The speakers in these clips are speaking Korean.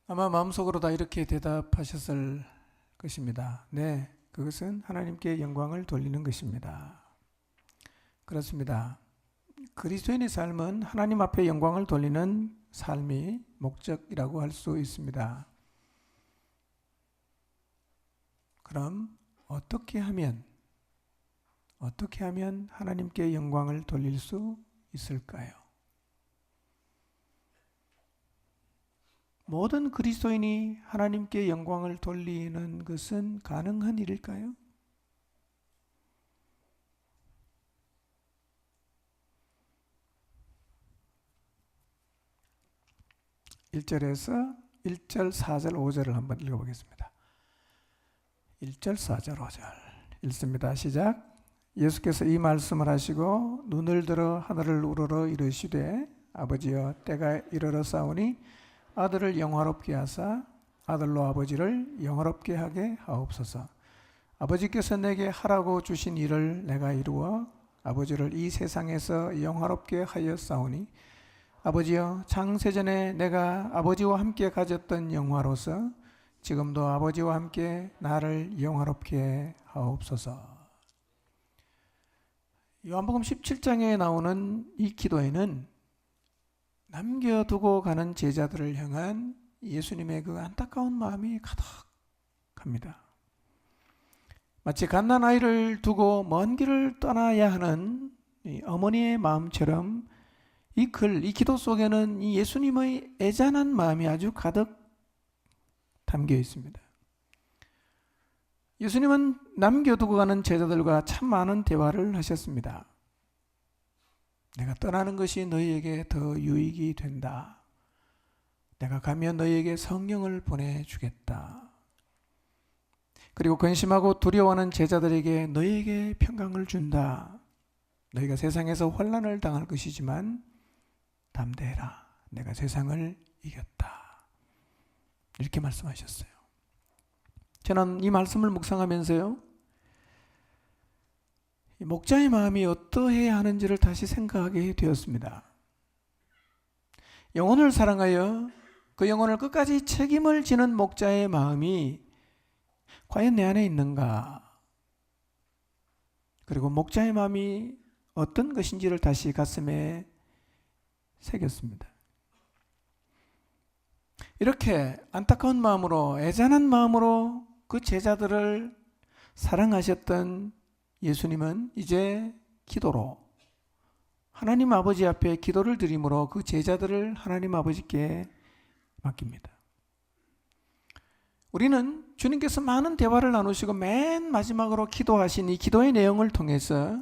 아마 마음속으로 다 이렇게 대답하셨을 것입니다. 네, 그것은 하나님께 영광을 돌리는 것입니다. 그렇습니다. 그리스도인의 삶은 하나님 앞에 영광을 돌리는 삶이 목적이라고 할 수 있습니다. 그럼 어떻게 하면 하나님께 영광을 돌릴 수 있을까요? 모든 그리스도인이 하나님께 영광을 돌리는 것은 가능한 일일까요? 1절에서 1절, 4절, 5절을 한번 읽어보겠습니다. 1절, 4절, 5절 읽습니다. 시작. 예수께서 이 말씀을 하시고 눈을 들어 하늘을 우러러 이르시되 아버지여 때가 이르러 싸우니 아들을 영화롭게 하사 아들로 아버지를 영화롭게 하게 하옵소서. 아버지께서 내게 하라고 주신 일을 내가 이루어 아버지를 이 세상에서 영화롭게 하였사오니 아버지여 창세전에 내가 아버지와 함께 가졌던 영화로서 지금도 아버지와 함께 나를 영화롭게 하옵소서. 요한복음 17장에 나오는 이 기도에는 남겨두고 가는 제자들을 향한 예수님의 그 안타까운 마음이 가득합니다. 마치 갓난아이를 두고 먼 길을 떠나야 하는 어머니의 마음처럼 이 기도 속에는 이 예수님의 애잔한 마음이 아주 가득 담겨 있습니다. 예수님은 남겨두고 가는 제자들과 참 많은 대화를 하셨습니다. 내가 떠나는 것이 너희에게 더 유익이 된다. 내가 가면 너희에게 성령을 보내주겠다. 그리고 근심하고 두려워하는 제자들에게 너희에게 평강을 준다. 너희가 세상에서 환난을 당할 것이지만 담대해라. 내가 세상을 이겼다. 이렇게 말씀하셨어요. 저는 이 말씀을 묵상하면서요, 목자의 마음이 어떠해야 하는지를 다시 생각하게 되었습니다. 영혼을 사랑하여 그 영혼을 끝까지 책임을 지는 목자의 마음이 과연 내 안에 있는가? 그리고 목자의 마음이 어떤 것인지를 다시 가슴에 새겼습니다. 이렇게 안타까운 마음으로, 애잔한 마음으로 그 제자들을 사랑하셨던 예수님은 이제 기도로 하나님 아버지 앞에 기도를 드림으로 그 제자들을 하나님 아버지께 맡깁니다. 우리는 주님께서 많은 대화를 나누시고 맨 마지막으로 기도하신 이 기도의 내용을 통해서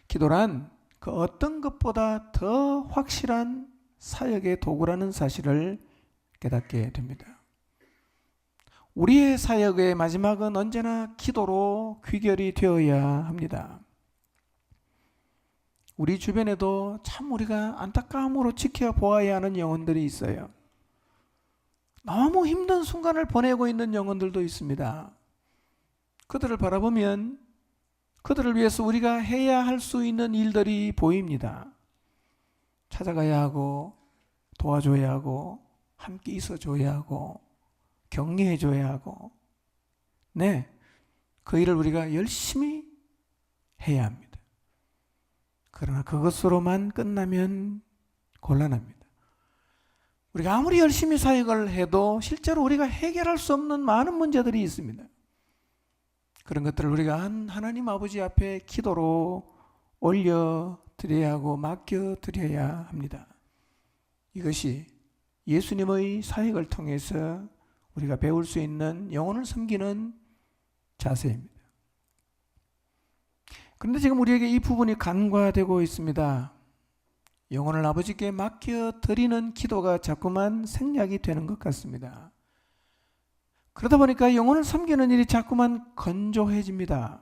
기도란 그 어떤 것보다 더 확실한 사역의 도구라는 사실을 깨닫게 됩니다. 우리의 사역의 마지막은 언제나 기도로 귀결이 되어야 합니다. 우리 주변에도 참 우리가 안타까움으로 지켜보아야 하는 영혼들이 있어요. 너무 힘든 순간을 보내고 있는 영혼들도 있습니다. 그들을 바라보면 그들을 위해서 우리가 해야 할 수 있는 일들이 보입니다. 찾아가야 하고 도와줘야 하고 함께 있어줘야 하고 격려해줘야 하고, 네, 그 일을 우리가 열심히 해야 합니다. 그러나 그것으로만 끝나면 곤란합니다. 우리가 아무리 열심히 사역을 해도 실제로 우리가 해결할 수 없는 많은 문제들이 있습니다. 그런 것들을 우리가 하나님 아버지 앞에 기도로 올려드려야 하고 맡겨드려야 합니다. 이것이 예수님의 사역을 통해서 우리가 배울 수 있는 영혼을 섬기는 자세입니다. 그런데 지금 우리에게 이 부분이 간과되고 있습니다. 영혼을 아버지께 맡겨드리는 기도가 자꾸만 생략이 되는 것 같습니다. 그러다 보니까 영혼을 섬기는 일이 자꾸만 건조해집니다.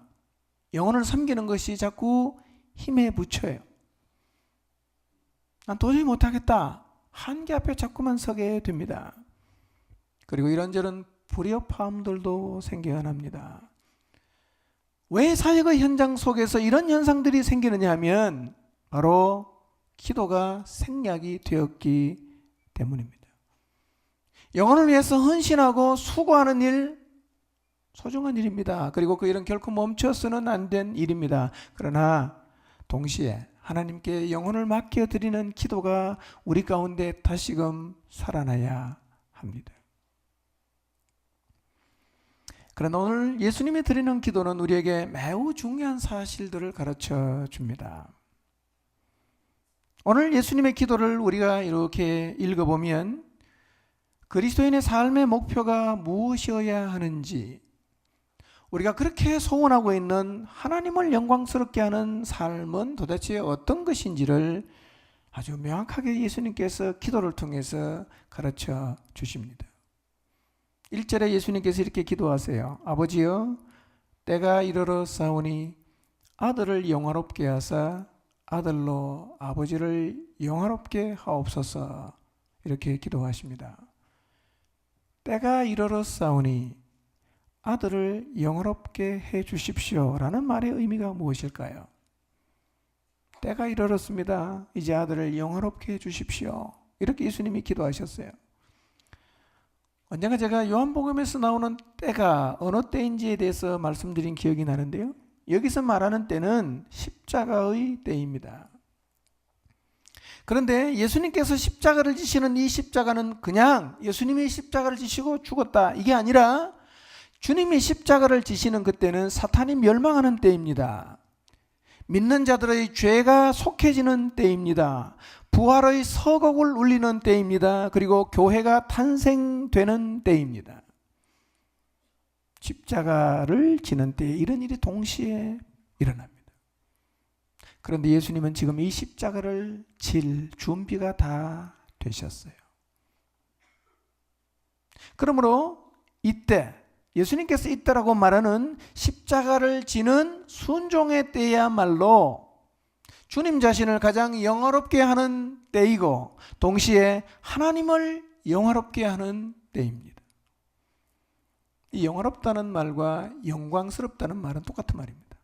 영혼을 섬기는 것이 자꾸 힘에 부쳐요. 난 도저히 못하겠다. 한계 앞에 자꾸만 서게 됩니다. 그리고 이런저런 불협화음들도 생겨납니다. 왜 사역의 현장 속에서 이런 현상들이 생기느냐 하면 바로 기도가 생략이 되었기 때문입니다. 영혼을 위해서 헌신하고 수고하는 일, 소중한 일입니다. 그리고 그 일은 결코 멈춰서는 안 된 일입니다. 그러나 동시에 하나님께 영혼을 맡겨드리는 기도가 우리 가운데 다시금 살아나야 합니다. 그러나 오늘 예수님이 드리는 기도는 우리에게 매우 중요한 사실들을 가르쳐 줍니다. 오늘 예수님의 기도를 우리가 이렇게 읽어보면 그리스도인의 삶의 목표가 무엇이어야 하는지, 우리가 그렇게 소원하고 있는 하나님을 영광스럽게 하는 삶은 도대체 어떤 것인지를 아주 명확하게 예수님께서 기도를 통해서 가르쳐 주십니다. 1절에 예수님께서 이렇게 기도하세요. 아버지여, 때가 이르러 싸우니 아들을 영화롭게 하사 아들로 아버지를 영화롭게 하옵소서. 이렇게 기도하십니다. 때가 이르러 싸우니 아들을 영화롭게 해 주십시오 라는 말의 의미가 무엇일까요? 때가 이르렀습니다. 이제 아들을 영화롭게 해 주십시오. 이렇게 예수님이 기도하셨어요. 언젠가 제가 요한복음에서 나오는 때가 어느 때인지에 대해서 말씀드린 기억이 나는데요. 여기서 말하는 때는 십자가의 때입니다. 그런데 예수님께서 십자가를 지시는 이 십자가는 그냥 예수님이 십자가를 지시고 죽었다, 이게 아니라 주님이 십자가를 지시는 그때는 사탄이 멸망하는 때입니다. 믿는 자들의 죄가 속해지는 때입니다. 부활의 서곡을 울리는 때입니다. 그리고 교회가 탄생되는 때입니다. 십자가를 지는 때에 이런 일이 동시에 일어납니다. 그런데 예수님은 지금 이 십자가를 질 준비가 다 되셨어요. 그러므로 이때 예수님께서 이때라고 말하는 십자가를 지는 순종의 때야말로 주님 자신을 가장 영화롭게 하는 때이고 동시에 하나님을 영화롭게 하는 때입니다. 이 영화롭다는 말과 영광스럽다는 말은 똑같은 말입니다.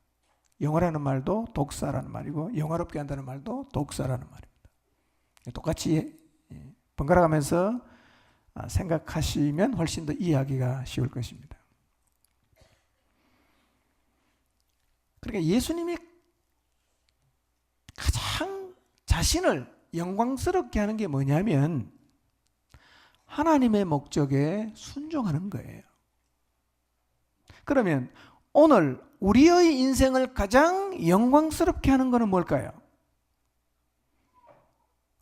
영화라는 말도 독사라는 말이고 영화롭게 한다는 말도 독사라는 말입니다. 똑같이 번갈아가면서 생각하시면 훨씬 더 이해하기가 쉬울 것입니다. 그러니까 예수님이 가장 자신을 영광스럽게 하는 게 뭐냐면 하나님의 목적에 순종하는 거예요. 그러면 오늘 우리의 인생을 가장 영광스럽게 하는 것은 뭘까요?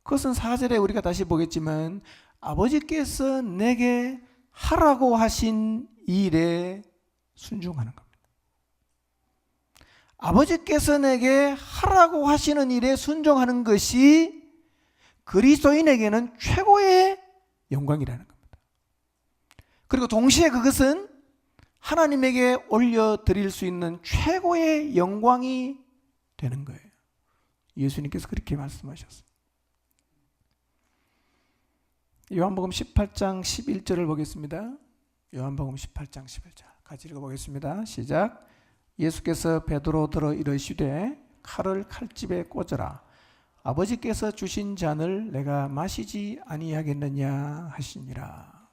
그것은 4절에 우리가 다시 보겠지만 아버지께서 내게 하라고 하신 일에 순종하는 겁니다. 아버지께서 내게 하라고 하시는 일에 순종하는 것이 그리스도인에게는 최고의 영광이라는 겁니다. 그리고 동시에 그것은 하나님에게 올려드릴 수 있는 최고의 영광이 되는 거예요. 예수님께서 그렇게 말씀하셨어요. 요한복음 18장 11절을 보겠습니다. 요한복음 18장 11절 같이 읽어보겠습니다. 시작. 예수께서 베드로 들어 이르시되 칼을 칼집에 꽂으라. 아버지께서 주신 잔을 내가 마시지 아니하겠느냐 하시니라.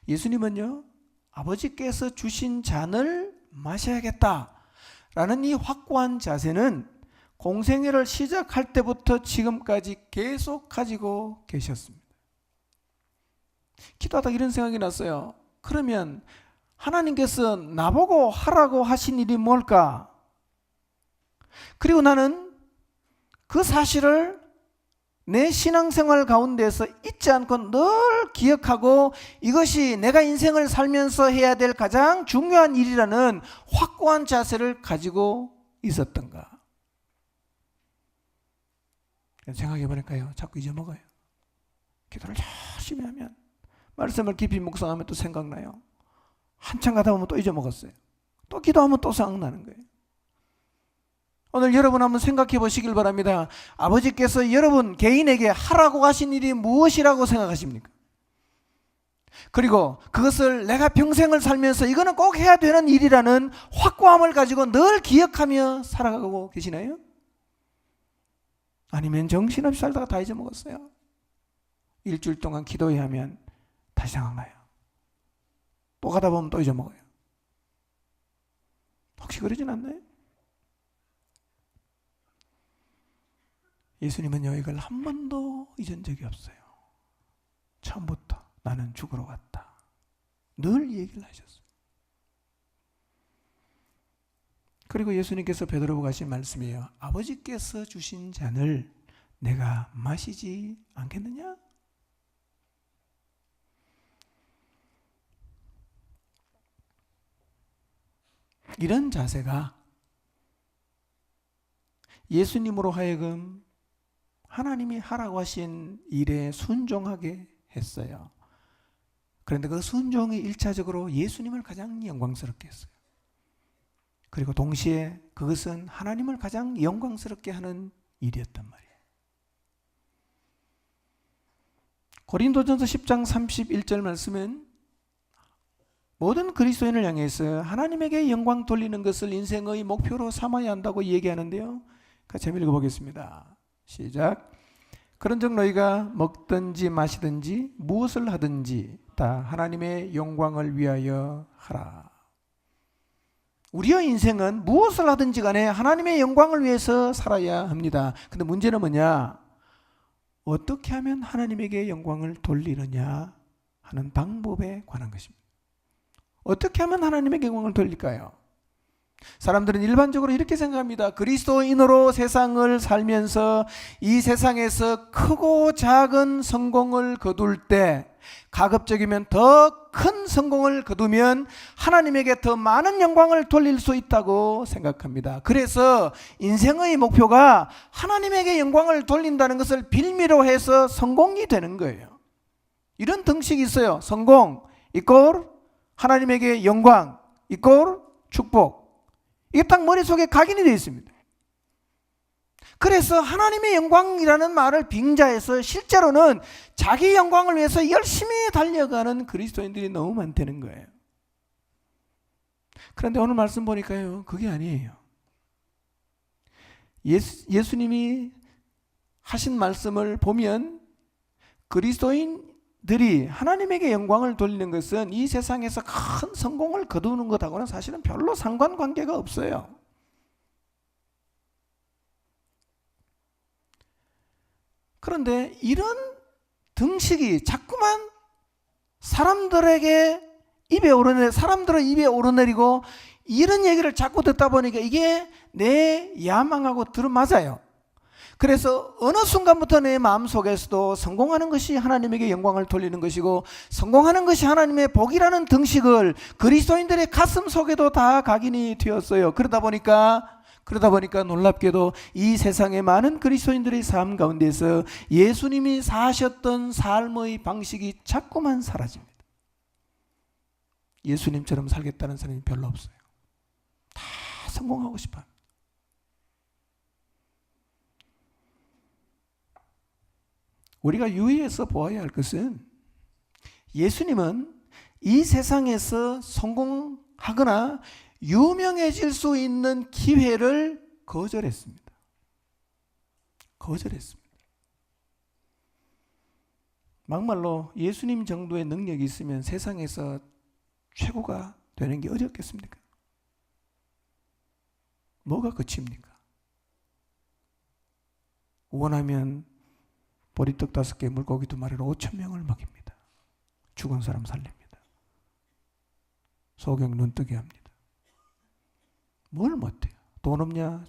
예수님은요, 아버지께서 주신 잔을 마셔야겠다라는 이 확고한 자세는 공생애를 시작할 때부터 지금까지 계속 가지고 계셨습니다. 기도하다가 이런 생각이 났어요. 그러면 하나님께서 나보고 하라고 하신 일이 뭘까? 그리고 나는 그 사실을 내 신앙생활 가운데서 잊지 않고 늘 기억하고 이것이 내가 인생을 살면서 해야 될 가장 중요한 일이라는 확고한 자세를 가지고 있었던가? 생각해 보니까요, 자꾸 잊어먹어요. 기도를 열심히 하면, 말씀을 깊이 묵상하면 또 생각나요. 한참 가다 보면 또 잊어먹었어요. 또 기도하면 또 생각나는 거예요. 오늘 여러분 한번 생각해 보시길 바랍니다. 아버지께서 여러분 개인에게 하라고 하신 일이 무엇이라고 생각하십니까? 그리고 그것을 내가 평생을 살면서 이거는 꼭 해야 되는 일이라는 확고함을 가지고 늘 기억하며 살아가고 계시나요? 아니면 정신없이 살다가 다 잊어먹었어요. 일주일 동안 기도해야 하면 다시 생각나요. 또 가다 보면 또 잊어먹어요. 혹시 그러진 않나요? 예수님은요, 이걸 한 번도 잊은 적이 없어요. 처음부터 나는 죽으러 왔다. 늘 얘기를 하셨어요. 그리고 예수님께서 베드로보고 하신 말씀이에요. 아버지께서 주신 잔을 내가 마시지 않겠느냐? 이런 자세가 예수님으로 하여금 하나님이 하라고 하신 일에 순종하게 했어요. 그런데 그 순종이 1차적으로 예수님을 가장 영광스럽게 했어요. 그리고 동시에 그것은 하나님을 가장 영광스럽게 하는 일이었단 말이에요. 고린도전서 10장 31절 말씀은 모든 그리스도인을 향해서 하나님에게 영광 돌리는 것을 인생의 목표로 삼아야 한다고 얘기하는데요. 같이 한번 읽어보겠습니다. 시작. 그런즉 너희가 먹든지 마시든지 무엇을 하든지 다 하나님의 영광을 위하여 하라. 우리의 인생은 무엇을 하든지 간에 하나님의 영광을 위해서 살아야 합니다. 근데 문제는 뭐냐? 어떻게 하면 하나님에게 영광을 돌리느냐 하는 방법에 관한 것입니다. 어떻게 하면 하나님에게 영광을 돌릴까요? 사람들은 일반적으로 이렇게 생각합니다. 그리스도인으로 세상을 살면서 이 세상에서 크고 작은 성공을 거둘 때 가급적이면 더 큰 성공을 거두면 하나님에게 더 많은 영광을 돌릴 수 있다고 생각합니다. 그래서 인생의 목표가 하나님에게 영광을 돌린다는 것을 빌미로 해서 성공이 되는 거예요. 이런 등식이 있어요. 성공 이꼴 하나님에게 영광 이꼴 축복. 이게 딱 머릿속에 각인이 되어 있습니다. 그래서 하나님의 영광이라는 말을 빙자해서 실제로는 자기 영광을 위해서 열심히 달려가는 그리스도인들이 너무 많다는 거예요. 그런데 오늘 말씀 보니까요, 그게 아니에요. 예수님이 하신 말씀을 보면 그리스도인들이 하나님에게 영광을 돌리는 것은 이 세상에서 큰 성공을 거두는 것하고는 사실은 별로 상관관계가 없어요. 그런데 이런 등식이 자꾸만 사람들의 입에 오르내리고 이런 얘기를 자꾸 듣다 보니까 이게 내 야망하고 들어맞아요. 그래서 어느 순간부터 내 마음속에서도 성공하는 것이 하나님에게 영광을 돌리는 것이고 성공하는 것이 하나님의 복이라는 등식을 그리스도인들의 가슴 속에도 다 각인이 되었어요. 그러다 보니까 놀랍게도 이 세상의 많은 그리스도인들의 삶 가운데서 예수님이 사셨던 삶의 방식이 자꾸만 사라집니다. 예수님처럼 살겠다는 사람이 별로 없어요. 다 성공하고 싶어요. 우리가 유의해서 보아야 할 것은 예수님은 이 세상에서 성공하거나 유명해질 수 있는 기회를 거절했습니다. 막말로 예수님 정도의 능력이 있으면 세상에서 최고가 되는 게 어렵겠습니까? 뭐가 끝입니까? 원하면 보리떡 5개 물고기 2마리로 5,000명을 먹입니다. 죽은 사람 살립니다. 소경 눈뜨게 합니다. 뭘 못해요? 돈 없냐?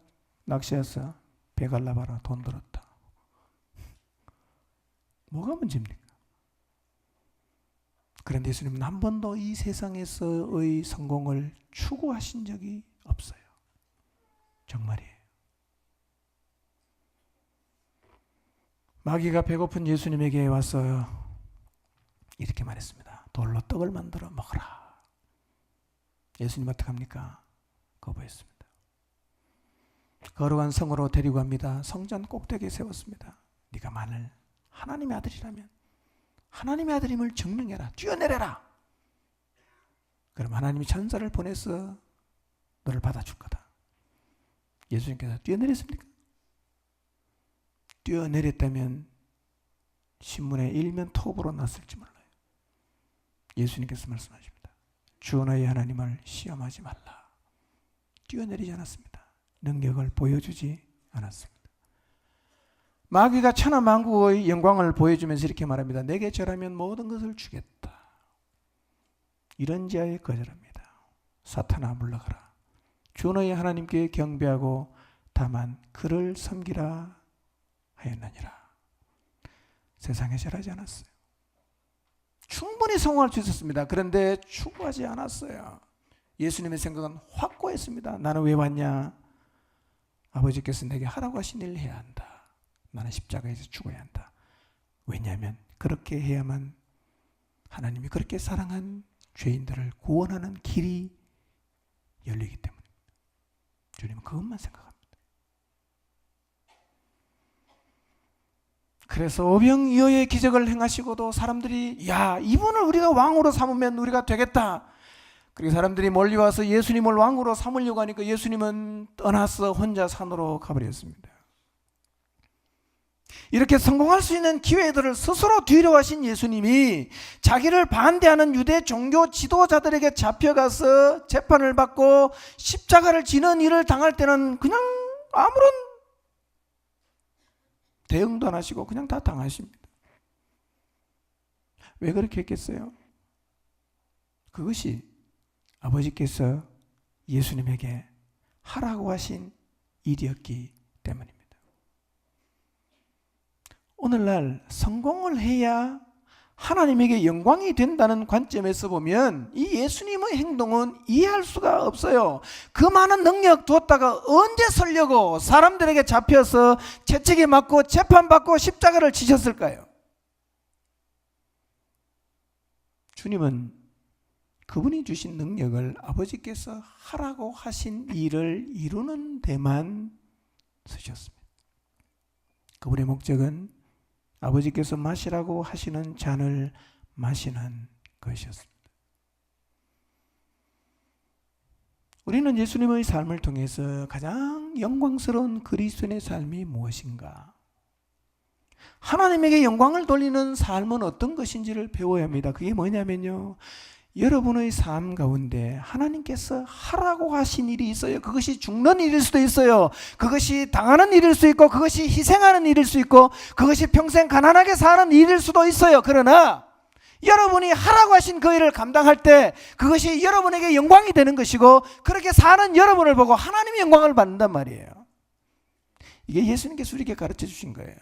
낚시해서 배 갈라봐라. 돈 들었다. 뭐가 문제입니까? 그런데 예수님은 한 번도 이 세상에서의 성공을 추구하신 적이 없어요. 정말이에요. 마귀가 배고픈 예수님에게 와서 이렇게 말했습니다. 돌로 떡을 만들어 먹어라. 예수님 어떡합니까? 거부했습니다. 거룩한 성으로 데리고 갑니다. 성전 꼭대기에 세웠습니다. 네가 만일 하나님의 아들이라면 하나님의 아들임을 증명해라. 뛰어내려라. 그럼 하나님이 천사를 보내서 너를 받아줄 거다. 예수님께서 뛰어내렸습니까? 뛰어내렸다면 신문에 일면 톱으로 났을지 몰라요. 예수님께서 말씀하십니다. 주 너희 하나님을 시험하지 말라. 뛰어내리지 않았습니다. 능력을 보여주지 않았습니다. 마귀가 천하만국의 영광을 보여주면서 이렇게 말합니다. 내게 절하면 모든 것을 주겠다. 이런 자에 거절합니다. 사탄아 물러가라. 주 너희 하나님께 경배하고 다만 그를 섬기라 하였느니라. 세상에 절하지 않았어요. 충분히 성공할 수 있었습니다. 그런데 추구하지 않았어요. 예수님의 생각은 확고했습니다. 나는 왜 왔냐? 아버지께서 내게 하라고 하신 일을 해야 한다. 나는 십자가에서 죽어야 한다. 왜냐하면 그렇게 해야만 하나님이 그렇게 사랑한 죄인들을 구원하는 길이 열리기 때문입니다. 주님은 그것만 생각합니다. 그래서 오병이어의 기적을 행하시고도 사람들이 야, 이분을 우리가 왕으로 삼으면 우리가 되겠다. 그리고 사람들이 몰려와서 예수님을 왕으로 삼으려고 하니까 예수님은 떠나서 혼자 산으로 가버렸습니다. 이렇게 성공할 수 있는 기회들을 스스로 뒤로 하신 예수님이 자기를 반대하는 유대 종교 지도자들에게 잡혀가서 재판을 받고 십자가를 지는 일을 당할 때는 그냥 아무런 대응도 안 하시고 그냥 다 당하십니다. 왜 그렇게 했겠어요? 그것이 아버지께서 예수님에게 하라고 하신 일이었기 때문입니다. 오늘날 성공을 해야 하나님에게 영광이 된다는 관점에서 보면 이 예수님의 행동은 이해할 수가 없어요. 그 많은 능력 뒀다가 언제 서려고 사람들에게 잡혀서 채찍에 맞고 재판받고 십자가를 지셨을까요? 주님은 그분이 주신 능력을 아버지께서 하라고 하신 일을 이루는 데만 쓰셨습니다. 그분의 목적은 아버지께서 마시라고 하시는 잔을 마시는 것이었습니다. 우리는 예수님의 삶을 통해서 가장 영광스러운 그리스도인의 삶이 무엇인가? 하나님에게 영광을 돌리는 삶은 어떤 것인지를 배워야 합니다. 그게 뭐냐면요, 여러분의 삶 가운데 하나님께서 하라고 하신 일이 있어요. 그것이 죽는 일일 수도 있어요. 그것이 당하는 일일 수 있고, 그것이 희생하는 일일 수 있고, 그것이 평생 가난하게 사는 일일 수도 있어요. 그러나 여러분이 하라고 하신 그 일을 감당할 때 그것이 여러분에게 영광이 되는 것이고, 그렇게 사는 여러분을 보고 하나님의 영광을 받는단 말이에요. 이게 예수님께서 우리에게 가르쳐 주신 거예요.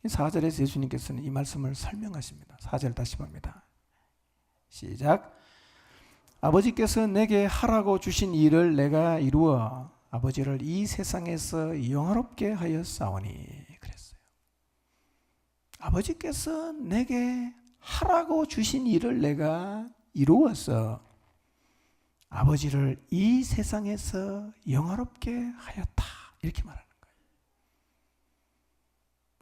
4절에서 예수님께서는 이 말씀을 설명하십니다. 4절 다시 봅니다. 시작. 아버지께서 내게 하라고 주신 일을 내가 이루어 아버지를 이 세상에서 영화롭게 하였사오니 그랬어요. 아버지께서 내게 하라고 주신 일을 내가 이루어서 아버지를 이 세상에서 영화롭게 하였다. 이렇게 말합니다.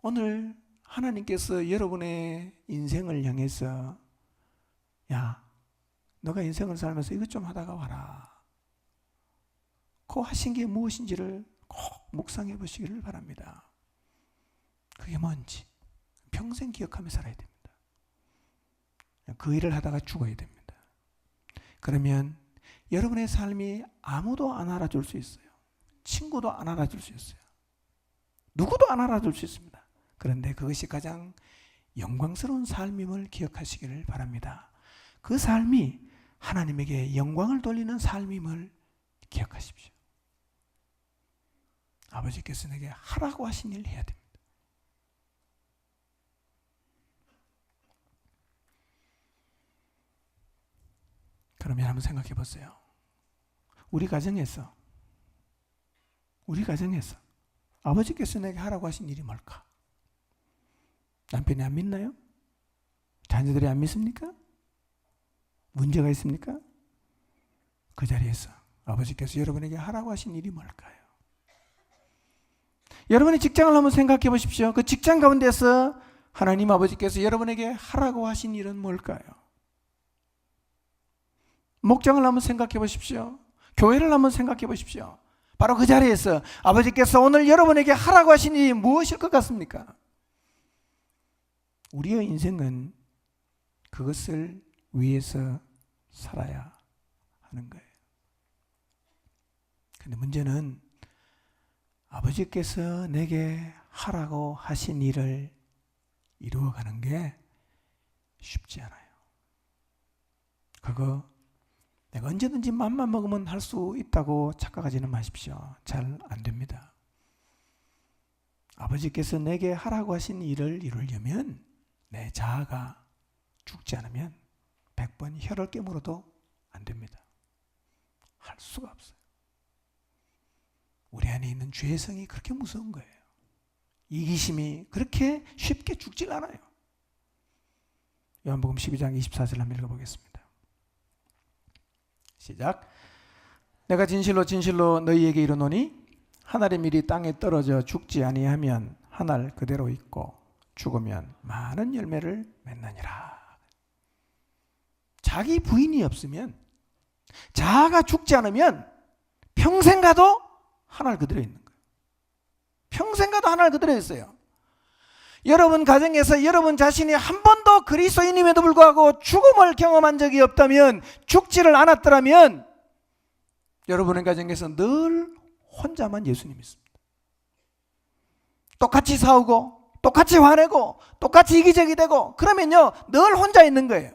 오늘 하나님께서 여러분의 인생을 향해서 야, 너가 인생을 살면서 이것 좀 하다가 와라. 그 하신 게 무엇인지를 꼭 묵상해 보시기를 바랍니다. 그게 뭔지 평생 기억하며 살아야 됩니다. 그 일을 하다가 죽어야 됩니다. 그러면 여러분의 삶이 아무도 안 알아줄 수 있어요. 친구도 안 알아줄 수 있어요. 누구도 안 알아줄 수 있습니다. 그런데 그것이 가장 영광스러운 삶임을 기억하시기를 바랍니다. 그 삶이 하나님에게 영광을 돌리는 삶임을 기억하십시오. 아버지께서 내게 하라고 하신 일 해야 됩니다. 그러면 한번 생각해 보세요. 우리 가정에서 아버지께서 내게 하라고 하신 일이 뭘까? 남편이 안 믿나요? 자녀들이 안 믿습니까? 문제가 있습니까? 그 자리에서 아버지께서 여러분에게 하라고 하신 일이 뭘까요? 여러분의 직장을 한번 생각해 보십시오. 그 직장 가운데서 하나님 아버지께서 여러분에게 하라고 하신 일은 뭘까요? 목장을 한번 생각해 보십시오. 교회를 한번 생각해 보십시오. 바로 그 자리에서 아버지께서 오늘 여러분에게 하라고 하신 일이 무엇일 것 같습니까? 우리의 인생은 그것을 위해서 살아야 하는 거예요. 근데 문제는 아버지께서 내게 하라고 하신 일을 이루어가는 게 쉽지 않아요. 그거 내가 언제든지 맘만 먹으면 할 수 있다고 착각하지는 마십시오. 잘 안 됩니다. 아버지께서 내게 하라고 하신 일을 이루려면 내 자아가 죽지 않으면 100번 혀를 깨물어도 안 됩니다. 할 수가 없어요. 우리 안에 있는 죄성이 그렇게 무서운 거예요. 이기심이 그렇게 쉽게 죽질 않아요. 요한복음 12장 24절 한번 읽어보겠습니다. 시작. 내가 진실로 진실로 너희에게 이르노니 한 알의 밀이 땅에 떨어져 죽지 아니하면 한 알 그대로 있고 죽으면 많은 열매를 맺느니라. 자기 부인이 없으면, 자아가 죽지 않으면 평생 가도 한 알 그대로 있는 거예요. 평생 가도 한 알 그대로 있어요. 여러분 가정에서 여러분 자신이 한 번도 그리스도인임에도 불구하고 죽음을 경험한 적이 없다면, 죽지를 않았더라면 여러분의 가정에서 늘 혼자만 예수님 믿습니다. 똑같이 싸우고 똑같이 화내고 똑같이 이기적이 되고 그러면요 늘 혼자 있는 거예요.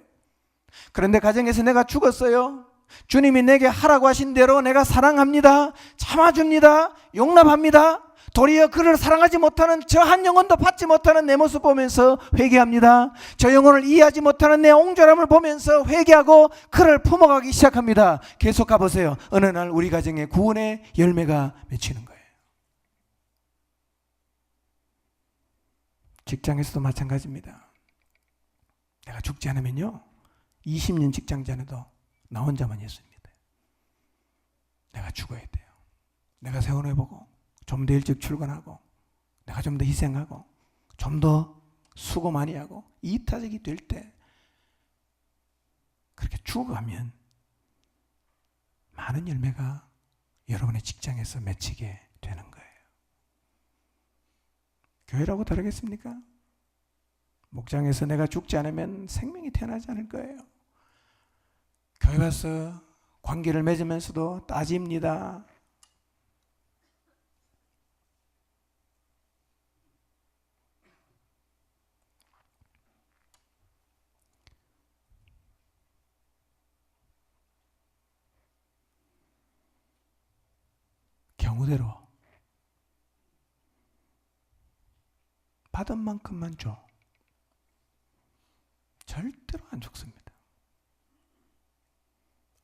그런데 가정에서 내가 죽었어요. 주님이 내게 하라고 하신 대로 내가 사랑합니다. 참아줍니다. 용납합니다. 도리어 그를 사랑하지 못하는 저 한 영혼도 받지 못하는 내 모습 보면서 회개합니다. 저 영혼을 이해하지 못하는 내 옹졸함을 보면서 회개하고 그를 품어가기 시작합니다. 계속 가보세요. 어느 날 우리 가정에 구원의 열매가 맺히는 거예요. 직장에서도 마찬가지입니다. 내가 죽지 않으면요 20년 직장 다녀도 나 혼자만 예수 믿어요. 내가 죽어야 돼요. 내가 세원해보고 좀 더 일찍 출근하고 내가 좀 더 희생하고 좀 더 수고 많이 하고 이타적이 될 때 그렇게 죽어가면 많은 열매가 여러분의 직장에서 맺히게 되는 거예요. 교회라고 다르겠습니까? 목장에서 내가 죽지 않으면 생명이 태어나지 않을 거예요. 교회 와서 관계를 맺으면서도 따집니다. 경우대로 받은 만큼만 줘. 절대로 안 죽습니다.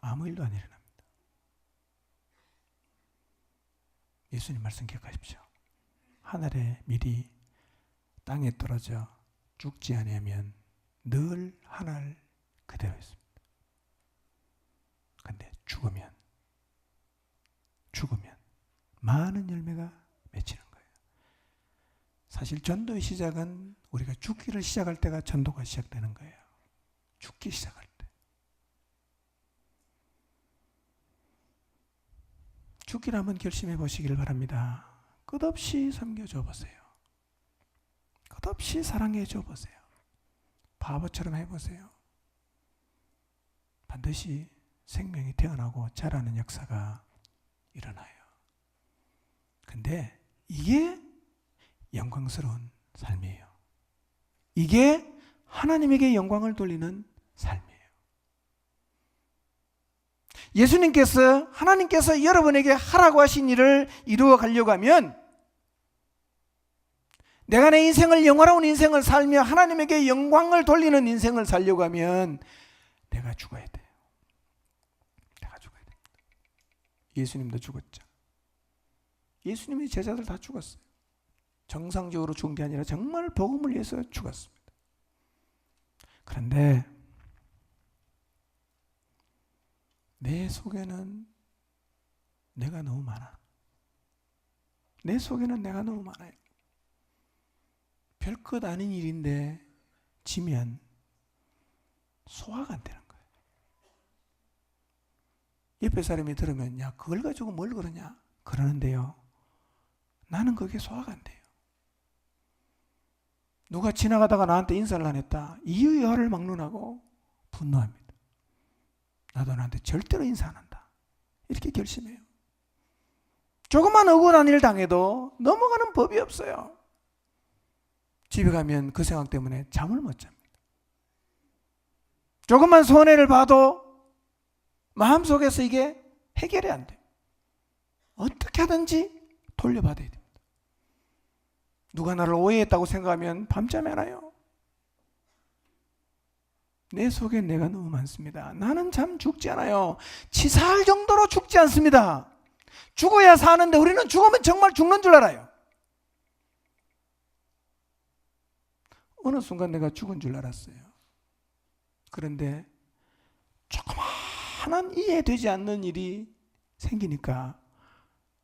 아무 일도 안 일어납니다. 예수님 말씀 기억하십시오. 하늘의 밀이 땅에 떨어져 죽지 아니하면 늘 한 알 그대로 있습니다. 근데 죽으면 많은 열매가 맺히는 거예요. 사실 전도의 시작은 우리가 죽기를 시작할 때가 전도가 시작되는 거예요. 죽기 시작할 때. 죽기를 한번 결심해 보시기를 바랍니다. 끝없이 섬겨줘 보세요. 끝없이 사랑해 줘 보세요. 바보처럼 해보세요. 반드시 생명이 태어나고 자라는 역사가 일어나요. 근데 이게 영광스러운 삶이에요. 이게 하나님에게 영광을 돌리는 삶이에요. 예수님께서, 하나님께서 여러분에게 하라고 하신 일을 이루어 가려고 하면, 내가 내 인생을 영화로운 인생을 살며 하나님에게 영광을 돌리는 인생을 살려고 하면 내가 죽어야 돼요. 내가 죽어야 됩니다. 예수님도 죽었죠. 예수님의 제자들 다 죽었어요. 정상적으로 죽은 게 아니라 정말 복음을 위해서 죽었습니다. 그런데 내 속에는 내가 너무 많아. 내 속에는 내가 너무 많아요. 별것 아닌 일인데 지면 소화가 안 되는 거예요. 옆에 사람이 들으면 야 그걸 가지고 뭘 그러냐 그러는데요. 나는 그게 소화가 안 돼요. 누가 지나가다가 나한테 인사를 안 했다. 이의 화를 막론하고 분노합니다. 나도 나한테 절대로 인사 안 한다. 이렇게 결심해요. 조그만 억울한 일 당해도 넘어가는 법이 없어요. 집에 가면 그 생각 때문에 잠을 못 잡니다. 조그만 손해를 봐도 마음속에서 이게 해결이 안 돼요. 어떻게 하든지 돌려받아야 됩니다. 누가 나를 오해했다고 생각하면 밤잠이 안 와요. 내 속에 내가 너무 많습니다. 나는 참 죽지 않아요. 치사할 정도로 죽지 않습니다. 죽어야 사는데 우리는 죽으면 정말 죽는 줄 알아요. 어느 순간 내가 죽은 줄 알았어요. 그런데 조그마한 이해되지 않는 일이 생기니까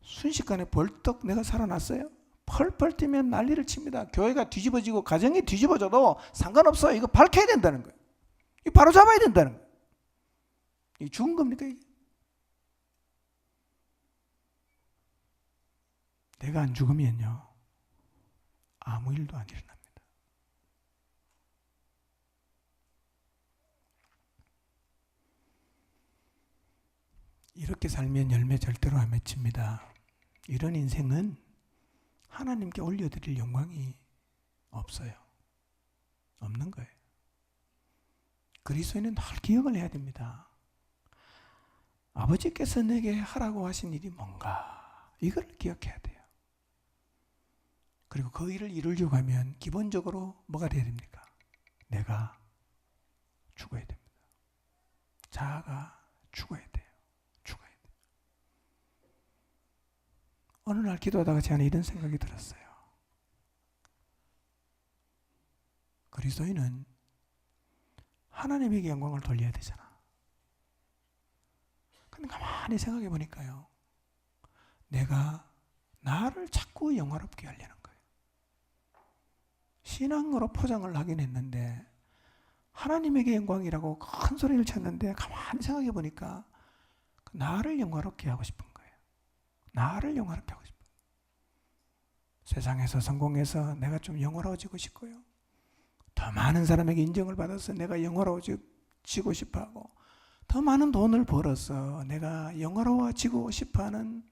순식간에 벌떡 내가 살아났어요. 펄펄 뛰면 난리를 칩니다. 교회가 뒤집어지고 가정이 뒤집어져도 상관없어요. 이거 밝혀야 된다는 거예요. 이거 바로 잡아야 된다는 거예요. 이게 죽은 겁니까 이게? 내가 안 죽으면요 아무 일도 안 일어납니다. 이렇게 살면 열매 절대로 안 맺힙니다. 이런 인생은 하나님께 올려드릴 영광이 없어요. 없는 거예요. 그리스도인은 늘 기억을 해야 됩니다. 아버지께서 내게 하라고 하신 일이 뭔가 이걸 기억해야 돼요. 그리고 그 일을 이루려고 하면 기본적으로 뭐가 돼야 됩니까? 내가 죽어야 됩니다. 자아가 죽어야 돼요. 죽어야 돼요. 어느 날 기도하다가 제 안에 이런 생각이 들었어요. 그리스도인은 하나님에게 영광을 돌려야 되잖아. 근데 가만히 생각해 보니까요, 내가 나를 자꾸 영화롭게 하려는 거예요. 신앙으로 포장을 하긴 했는데 하나님에게 영광이라고 큰 소리를 쳤는데 가만히 생각해 보니까 나를 영화롭게 하고 싶은 거예요. 나를 영화롭게 하고 싶어요. 세상에서 성공해서 내가 좀 영화로워지고 싶고요. 더 많은 사람에게 인정을 받아서 내가 영화로워지고 싶어하고, 더 많은 돈을 벌어서 내가 영화로워지고 싶어하는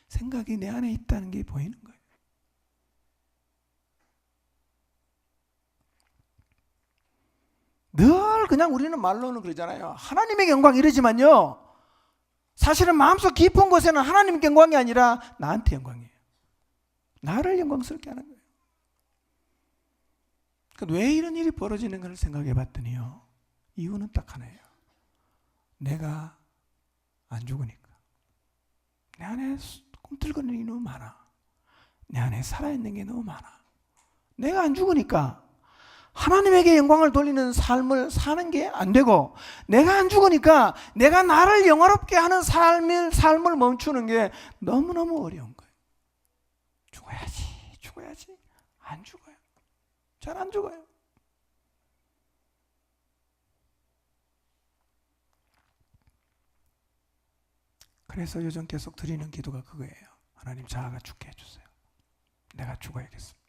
생각이 내 안에 있다는 게 보이는 거예요. 늘 그냥 우리는 말로는 그러잖아요. 하나님의 영광 이러지만요, 사실은 마음속 깊은 곳에는 하나님의 영광이 아니라 나한테 영광이에요. 나를 영광스럽게 하는 거예요. 왜 이런 일이 벌어지는 걸 생각해 봤더니요, 이유는 딱 하나예요. 내가 안 죽으니까. 내 안에 꿈틀거리는 게 너무 많아. 내 안에 살아있는 게 너무 많아. 내가 안 죽으니까 하나님에게 영광을 돌리는 삶을 사는 게 안 되고, 내가 안 죽으니까 내가 나를 영화롭게 하는 삶을 멈추는 게 너무너무 어려운 거예요. 죽어야지. 안 죽어요. 잘 안 죽어요. 그래서 요즘 계속 드리는 기도가 그거예요. 하나님, 자아가 죽게 해주세요. 내가 죽어야겠습니다.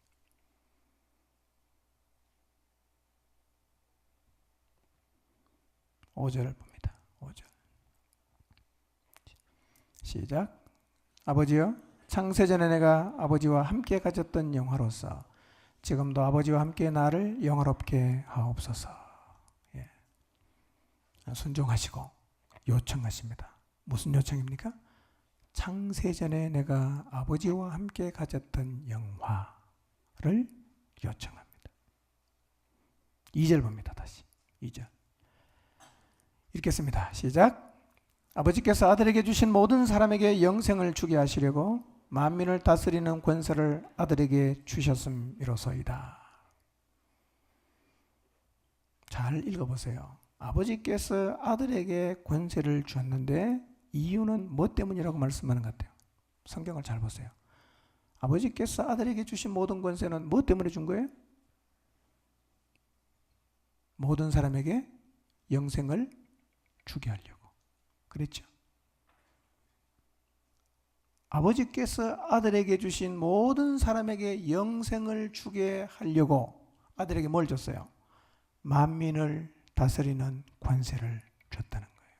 (5절) 봅니다. 5절 시작. 아버지여, 창세전에 내가 아버지와 함께 가졌던 영화로서 지금도 아버지와 함께 나를 영화롭게 하옵소서. 예. 순종하시고 요청하십니다. 무슨 요청입니까? 창세전에 내가 아버지와 함께 가졌던 영화를 요청합니다. 2절 봅니다. 다시 2절 읽겠습니다. 시작. 아버지께서 아들에게 주신 모든 사람에게 영생을 주게 하시려고 만민을 다스리는 권세를 아들에게 주셨음이로소이다. 잘 읽어보세요. 아버지께서 아들에게 권세를 주었는데 이유는 뭐 때문이라고 말씀하는 것 같아요. 성경을 잘 보세요. 아버지께서 아들에게 주신 모든 권세는 뭐 때문에 준 거예요? 모든 사람에게 영생을 주게 하려고. 그랬죠? 아버지께서 아들에게 주신 모든 사람에게 영생을 주게 하려고 아들에게 뭘 줬어요? 만민을 다스리는 권세를 줬다는 거예요.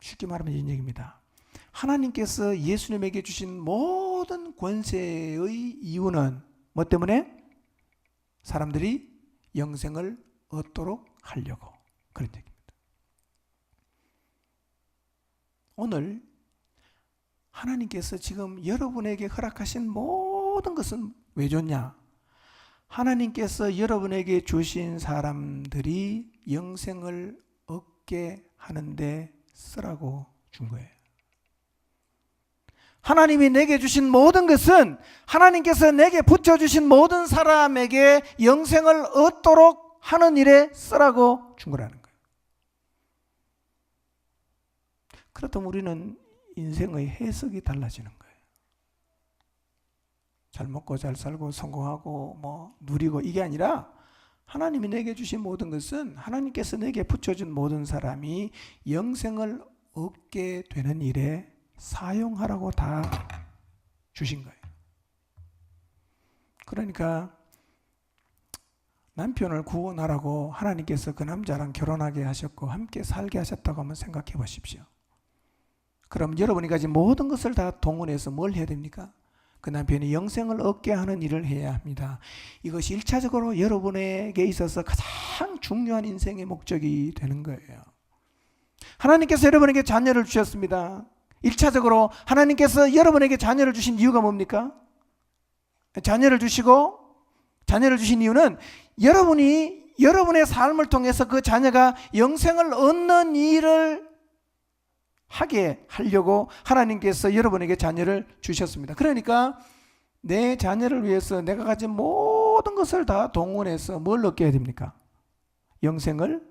쉽게 말하면 이런 얘기입니다. 하나님께서 예수님에게 주신 모든 권세의 이유는 뭐 때문에? 사람들이 영생을 얻도록 하려고, 그런 얘기입니다. 오늘 하나님께서 지금 여러분에게 허락하신 모든 것은 왜 줬냐? 하나님께서 여러분에게 주신 사람들이 영생을 얻게 하는데 쓰라고 준 거예요. 하나님이 내게 주신 모든 것은 하나님께서 내게 붙여주신 모든 사람에게 영생을 얻도록 하는 일에 쓰라고 준 거라는 거예요. 그렇다면 우리는 인생의 해석이 달라지는 거예요. 잘 먹고 잘 살고 성공하고 뭐 누리고 이게 아니라 하나님이 내게 주신 모든 것은 하나님께서 내게 붙여준 모든 사람이 영생을 얻게 되는 일에 사용하라고 다 주신 거예요. 그러니까 남편을 구원하라고 하나님께서 그 남자랑 결혼하게 하셨고 함께 살게 하셨다고 한번 생각해 보십시오. 그럼 여러분이 가진 모든 것을 다 동원해서 뭘 해야 됩니까? 그 남편이 영생을 얻게 하는 일을 해야 합니다. 이것이 1차적으로 여러분에게 있어서 가장 중요한 인생의 목적이 되는 거예요. 하나님께서 여러분에게 자녀를 주셨습니다. 1차적으로 하나님께서 여러분에게 자녀를 주신 이유가 뭡니까? 자녀를 주신 이유는 여러분이 여러분의 삶을 통해서 그 자녀가 영생을 얻는 일을 하게 하려고 하나님께서 여러분에게 자녀를 주셨습니다. 그러니까 내 자녀를 위해서 내가 가진 모든 것을 다 동원해서 뭘 얻게 해야 됩니까? 영생을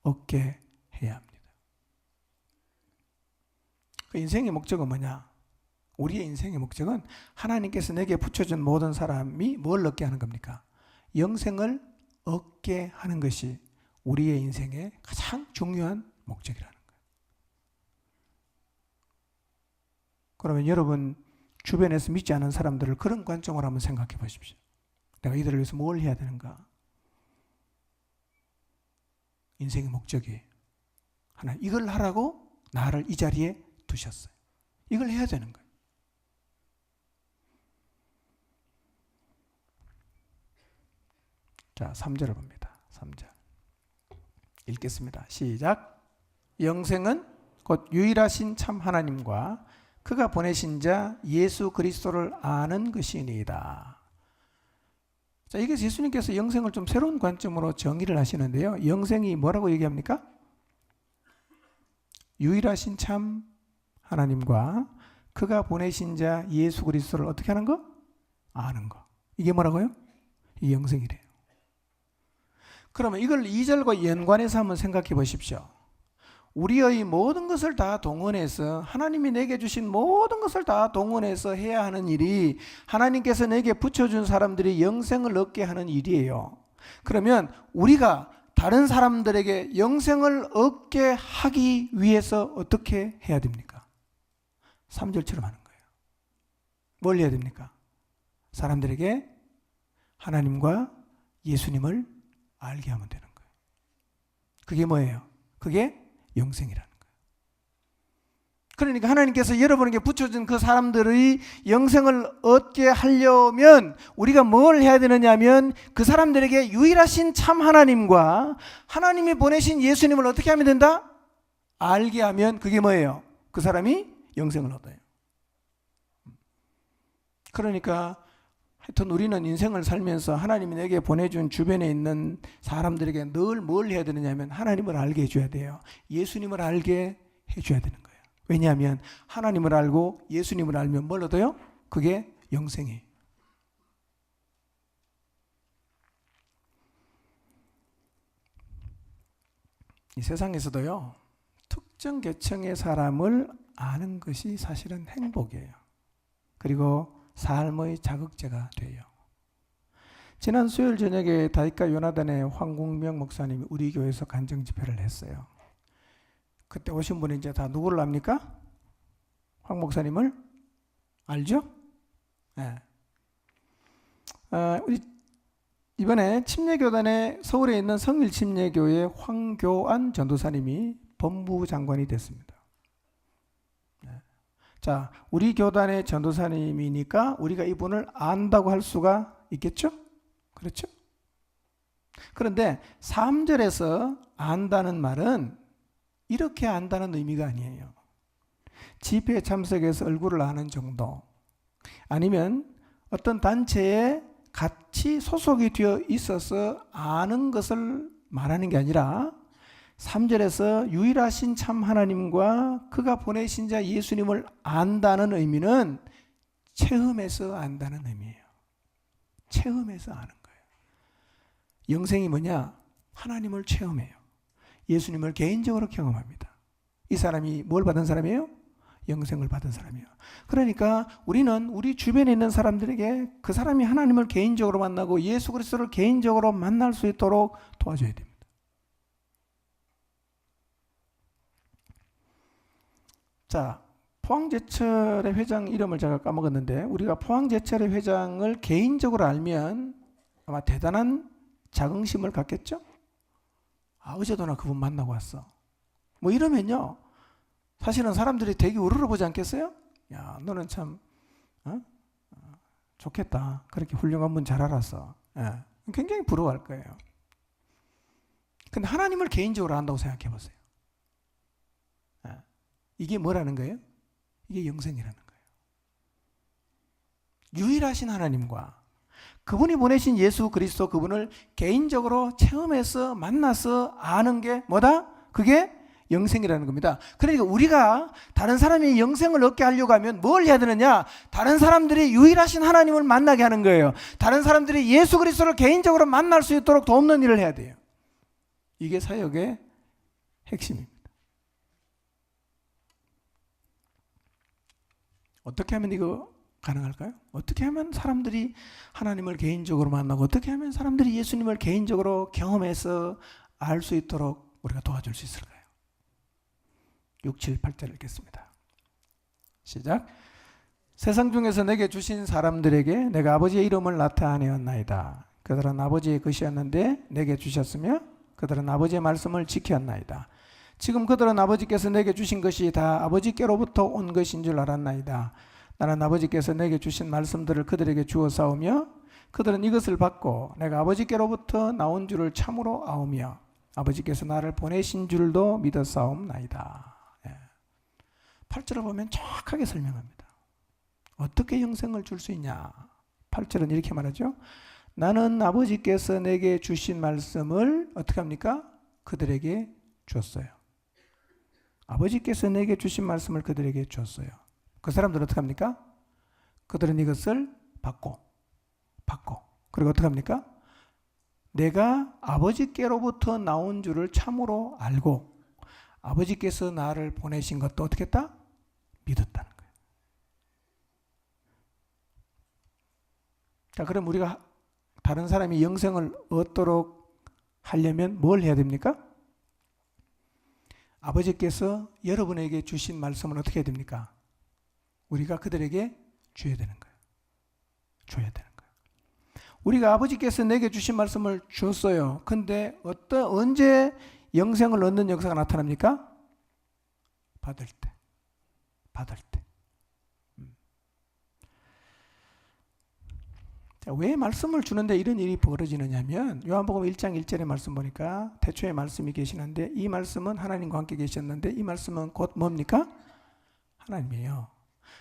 얻게 해야 합니다. 그 인생의 목적은 뭐냐? 우리의 인생의 목적은 하나님께서 내게 붙여준 모든 사람이 뭘 얻게 하는 겁니까? 영생을 얻게 하는 것이 우리의 인생의 가장 중요한 목적이라는 거예요. 그러면 여러분 주변에서 믿지 않은 사람들을 그런 관점으로 한번 생각해 보십시오. 내가 이들을 위해서 뭘 해야 되는가? 인생의 목적이 하나, 이걸 하라고 나를 이 자리에 두셨어요. 이걸 해야 되는 거예요. 자, 3절을 봅니다. 3절 읽겠습니다. 시작. 영생은 곧 유일하신 참 하나님과 그가 보내신 자 예수 그리스도를 아는 것이니이다. 자, 이게 예수님께서 영생을 좀 새로운 관점으로 정의를 하시는데요. 영생이 뭐라고 얘기합니까? 유일하신 참 하나님과 그가 보내신 자 예수 그리스도를 어떻게 하는 거? 아는 거. 이게 뭐라고요? 이 영생이래요. 그러면 이걸 2절과 연관해서 한번 생각해 보십시오. 우리의 모든 것을 다 동원해서 하나님이 내게 주신 모든 것을 다 동원해서 해야 하는 일이 하나님께서 내게 붙여준 사람들이 영생을 얻게 하는 일이에요. 그러면 우리가 다른 사람들에게 영생을 얻게 하기 위해서 어떻게 해야 됩니까? 3절처럼 하는 거예요. 뭘 해야 됩니까? 사람들에게 하나님과 예수님을 알게 하면 되는 거예요. 그게 뭐예요? 그게 영생이라는 거예요. 그러니까 하나님께서 여러분에게 붙여준 그 사람들의 영생을 얻게 하려면 우리가 뭘 해야 되느냐면 그 사람들에게 유일하신 참 하나님과 하나님이 보내신 예수님을 어떻게 하면 된다? 알게 하면 그게 뭐예요? 그 사람이 영생을 얻어요. 그러니까 하여튼 우리는 인생을 살면서 하나님이 내게 보내준 주변에 있는 사람들에게 늘 뭘 해야 되느냐면 하나님을 알게 해줘야 돼요. 예수님을 알게 해줘야 되는 거예요. 왜냐하면 하나님을 알고 예수님을 알면 뭘 얻어요? 그게 영생이에요. 이 세상에서도요, 특정 계층의 사람을 아는 것이 사실은 행복이에요. 그리고 삶의 자극제가 돼요. 지난 수요일 저녁에 다윗과 요나단의 황공명 목사님이 우리 교회에서 간증 집회를 했어요. 그때 오신 분이 이제 다 누구를 압니까? 황 목사님을 알죠? 네. 우리 이번에 침례교단에 서울에 있는 성일침례교회 황교안 전도사님이 법무장관이 됐습니다. 자, 우리 교단의 전도사님이니까 우리가 이분을 안다고 할 수가 있겠죠? 그렇죠? 그런데 3절에서 안다는 말은 이렇게 안다는 의미가 아니에요. 집회에 참석해서 얼굴을 아는 정도, 아니면 어떤 단체에 같이 소속이 되어 있어서 아는 것을 말하는 게 아니라 3절에서 유일하신 참 하나님과 그가 보내신 자 예수님을 안다는 의미는 체험해서 안다는 의미예요. 체험해서 아는 거예요. 영생이 뭐냐? 하나님을 체험해요. 예수님을 개인적으로 경험합니다. 이 사람이 뭘 받은 사람이에요? 영생을 받은 사람이에요. 그러니까 우리는 우리 주변에 있는 사람들에게 그 사람이 하나님을 개인적으로 만나고 예수 그리스도를 개인적으로 만날 수 있도록 도와줘야 됩니다. 자, 포항제철의 회장 이름을 제가 까먹었는데 우리가 포항제철의 회장을 개인적으로 알면 아마 대단한 자긍심을 갖겠죠? 어제도 나 그분 만나고 왔어. 뭐 이러면요, 사실은 사람들이 되게 우러러보지 않겠어요? 야, 너는 참 좋겠다. 그렇게 훌륭한 분 잘 알았어. 예, 굉장히 부러워할 거예요. 근데 하나님을 개인적으로 안다고 생각해 보세요. 예, 이게 뭐라는 거예요? 이게 영생이라는 거예요. 유일하신 하나님과 그분이 보내신 예수 그리스도, 그분을 개인적으로 체험해서 만나서 아는 게 뭐다? 그게 영생이라는 겁니다. 그러니까 우리가 다른 사람이 영생을 얻게 하려고 하면 뭘 해야 되느냐? 다른 사람들이 유일하신 하나님을 만나게 하는 거예요. 다른 사람들이 예수 그리스도를 개인적으로 만날 수 있도록 돕는 일을 해야 돼요. 이게 사역의 핵심입니다. 어떻게 하면 이거 가능할까요? 어떻게 하면 사람들이 하나님을 개인적으로 만나고 어떻게 하면 사람들이 예수님을 개인적으로 경험해서 알 수 있도록 우리가 도와줄 수 있을까요? 6, 7, 8절 읽겠습니다. 시작. 세상 중에서 내게 주신 사람들에게 내가 아버지의 이름을 나타내었나이다. 그들은 아버지의 것이었는데 내게 주셨으며 그들은 아버지의 말씀을 지켰나이다. 지금 그들은 아버지께서 내게 주신 것이 다 아버지께로부터 온 것인 줄 알았나이다. 나는 아버지께서 내게 주신 말씀들을 그들에게 주어 싸우며 그들은 이것을 받고 내가 아버지께로부터 나온 줄을 참으로 아오며 아버지께서 나를 보내신 줄도 믿어 싸움나이다. 8절을 보면 정확하게 설명합니다. 어떻게 영생을 줄 수 있냐? 8절은 이렇게 말하죠. 나는 아버지께서 내게 주신 말씀을 어떻게 합니까? 그들에게 줬어요. 아버지께서 내게 주신 말씀을 그들에게 줬어요. 그 사람들은 어떻게 합니까? 그들은 이것을 받고 그리고 어떻게 합니까? 내가 아버지께로부터 나온 줄을 참으로 알고 아버지께서 나를 보내신 것도 어떻게 했다? 믿었다는 거예요. 자, 그럼 우리가 다른 사람이 영생을 얻도록 하려면 뭘 해야 됩니까? 아버지께서 여러분에게 주신 말씀을 어떻게 해야 됩니까? 우리가 그들에게 줘야 되는 거예요. 줘야 되는 거예요. 우리가 아버지께서 내게 주신 말씀을 줬어요. 근데 언제 영생을 얻는 역사가 나타납니까? 받을 때. 자, 왜 말씀을 주는데 이런 일이 벌어지느냐면 요한복음 1장 1절의 말씀 보니까 태초에 말씀이 계시는데 이 말씀은 하나님과 함께 계셨는데 이 말씀은 곧 뭡니까? 하나님이에요.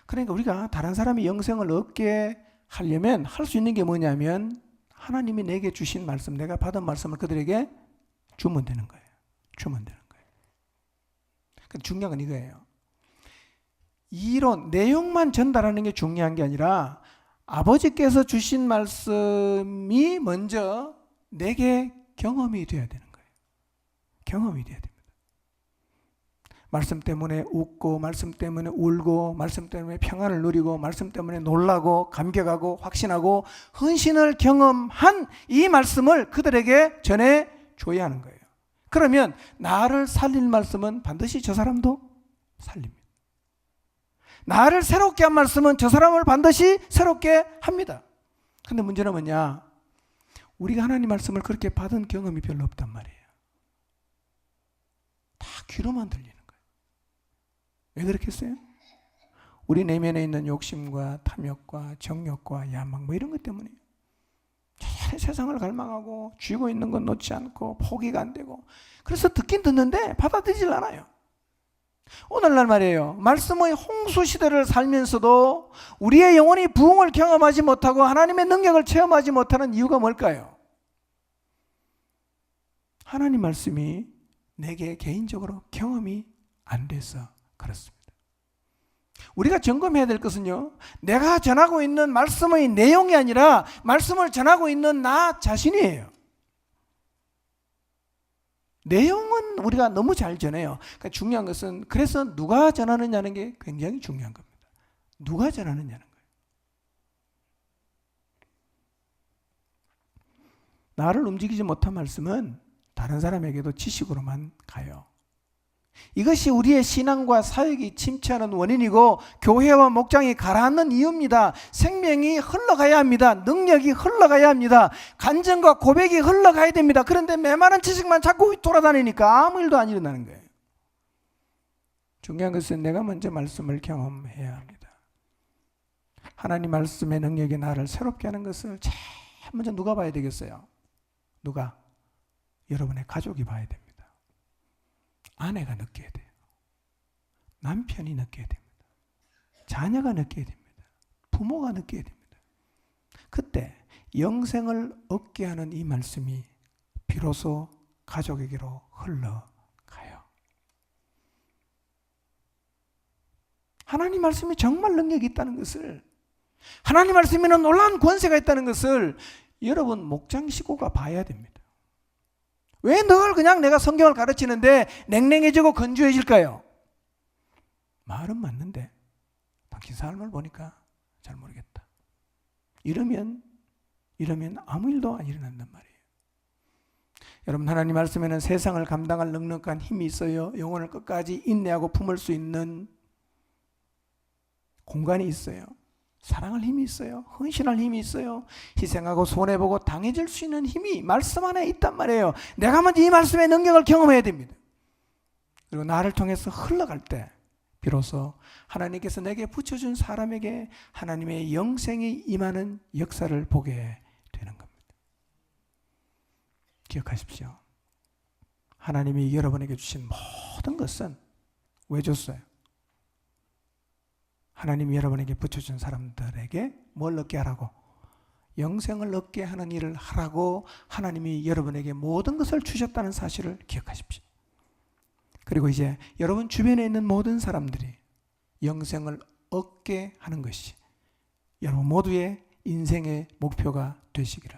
그러니까 우리가 다른 사람이 영생을 얻게 하려면 할 수 있는 게 뭐냐면 하나님이 내게 주신 말씀, 내가 받은 말씀을 그들에게 주면 되는 거예요. 근데 중요한 건 이거예요. 이론, 내용만 전달하는 게 중요한 게 아니라 아버지께서 주신 말씀이 먼저 내게 경험이 돼야 되는 거예요. 경험이 돼야 됩니다. 말씀 때문에 웃고 말씀 때문에 울고 말씀 때문에 평안을 누리고 말씀 때문에 놀라고 감격하고 확신하고 헌신을 경험한 이 말씀을 그들에게 전해줘야 하는 거예요. 그러면 나를 살릴 말씀은 반드시 저 사람도 살립니다. 나를 새롭게 한 말씀은 저 사람을 반드시 새롭게 합니다. 근데 문제는 뭐냐? 우리가 하나님 말씀을 그렇게 받은 경험이 별로 없단 말이에요. 다 귀로만 들리는 거예요. 왜 그렇겠어요? 우리 내면에 있는 욕심과 탐욕과 정욕과 야망 뭐 이런 것 때문이에요. 세상을 갈망하고 쥐고 있는 건 놓지 않고 포기가 안 되고, 그래서 듣긴 듣는데 받아들이질 않아요. 오늘날 말이에요, 말씀의 홍수 시대를 살면서도 우리의 영혼이 부흥을 경험하지 못하고 하나님의 능력을 체험하지 못하는 이유가 뭘까요? 하나님 말씀이 내게 개인적으로 경험이 안 돼서 그렇습니다. 우리가 점검해야 될 것은요, 내가 전하고 있는 말씀의 내용이 아니라 말씀을 전하고 있는 나 자신이에요. 내용은 우리가 너무 잘 전해요. 그러니까 중요한 것은, 그래서 누가 전하느냐는 게 굉장히 중요한 겁니다. 누가 전하느냐는 거예요. 나를 움직이지 못한 말씀은 다른 사람에게도 지식으로만 가요. 이것이 우리의 신앙과 사역이 침체하는 원인이고 교회와 목장이 가라앉는 이유입니다. 생명이 흘러가야 합니다. 능력이 흘러가야 합니다. 간증과 고백이 흘러가야 됩니다. 그런데 메마른 지식만 자꾸 돌아다니니까 아무 일도 안 일어나는 거예요. 중요한 것은 내가 먼저 말씀을 경험해야 합니다. 하나님 말씀의 능력이 나를 새롭게 하는 것을 제일 먼저 누가 봐야 되겠어요? 누가? 여러분의 가족이 봐야 됩니다. 아내가 느껴야 돼요. 남편이 느껴야 됩니다. 자녀가 느껴야 됩니다. 부모가 느껴야 됩니다. 그때 영생을 얻게 하는 이 말씀이 비로소 가족에게로 흘러가요. 하나님 말씀이 정말 능력이 있다는 것을, 하나님 말씀에는 놀라운 권세가 있다는 것을 여러분 목장 식구가 봐야 됩니다. 왜 늘 그냥 내가 성경을 가르치는데 냉랭해지고 건조해질까요? 말은 맞는데 당신 삶을 보니까 잘 모르겠다. 이러면 아무 일도 안 일어난단 말이에요. 여러분, 하나님 말씀에는 세상을 감당할 넉넉한 힘이 있어요. 영혼을 끝까지 인내하고 품을 수 있는 공간이 있어요. 사랑할 힘이 있어요. 헌신할 힘이 있어요. 희생하고 손해보고 당해질 수 있는 힘이 말씀 안에 있단 말이에요. 내가 먼저 이 말씀의 능력을 경험해야 됩니다. 그리고 나를 통해서 흘러갈 때 비로소 하나님께서 내게 붙여준 사람에게 하나님의 영생이 임하는 역사를 보게 되는 겁니다. 기억하십시오. 하나님이 여러분에게 주신 모든 것은 왜 줬어요? 하나님이 여러분에게 붙여준 사람들에게 뭘 얻게 하라고? 영생을 얻게 하는 일을 하라고 하나님이 여러분에게 모든 것을 주셨다는 사실을 기억하십시오. 그리고 이제 여러분 주변에 있는 모든 사람들이 영생을 얻게 하는 것이 여러분 모두의 인생의 목표가 되시기를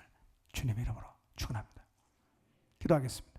주님의 이름으로 축원합니다. 기도하겠습니다.